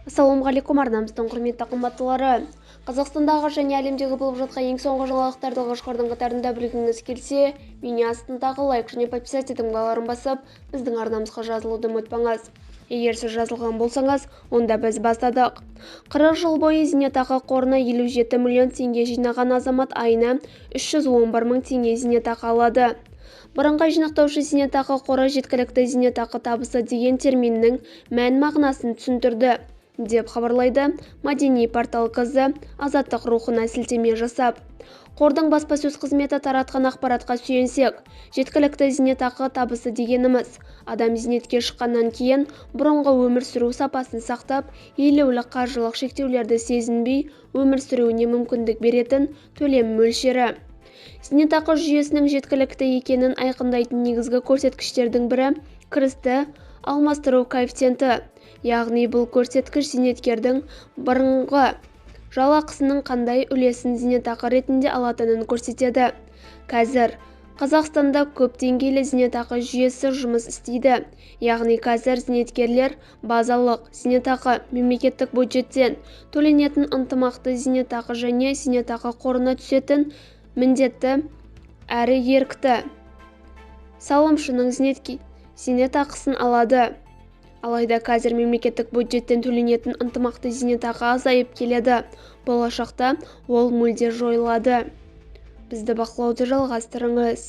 Ассалаумағалейкум, арнамыздың құрметті қымбаттылары. Қазақстандағы және әлемдегі болып жатқан ең соңғы жаңалықтарды алғашқылардың қатарында білгіңіз келсе, бейне астындағы лайк және подписать таңбаларын басып, біздің арнамызға жазылуды ұмытпаңыз. Егер сіз жазылған болсаңыз, онда біз бастадық. 40 жыл бойы зейнетақы қорына 57 миллион теңге жинаған азамат айына 311 мың теңге зейнетақы алады. Бірыңғай жинақтаушы зейнетақы қоры жеткілікті зейнетақы табысы деген терминнің мән-мағынасын түсіндірді, деп хабарлайды мәдени портал КЗ азаттық рухына сілтеме жасап. Қордың баспасөз қызметі таратқан ақпаратқа сүйенсек, жеткілікті зейнетақы табысы дегеніміз адам зейнетке шыққаннан кейін бұрынғы өмір сүру сапасын сақтап, елеулі қаржылық шектеулерді сезінбей өмір сүруіне мүмкіндік беретін төлем мөлшері. Зейнетақы жүйесінің жеткілікті екенін айқындайтын негізгі көрсеткіштердің бірі кірісті алмастыру коэффициенті, яғни бұл көрсеткіш зейнеткердің бұрынғы жалақысының қандай үлесін зейнетақы ретінде алатынын көрсетеді. Қазір Қазақстанда көп деңгейлі зейнетақы жүйесі жұмыс істейді, яғни қазір зейнеткерлер базалық зейнетақы, мемлекеттік бюджеттен төленетін ынтымақты зейнетақы және зейнетақы қорына түсетін міндетті әрі ерікті салымшының зейнетақысын алады. Алайда қазір мемлекеттік бюджеттен төленетін ынтымақты зейнетақы азайып келеді. Болашақта ол мүлде жойылады. Бізді бақылауды жалғастырыңыз.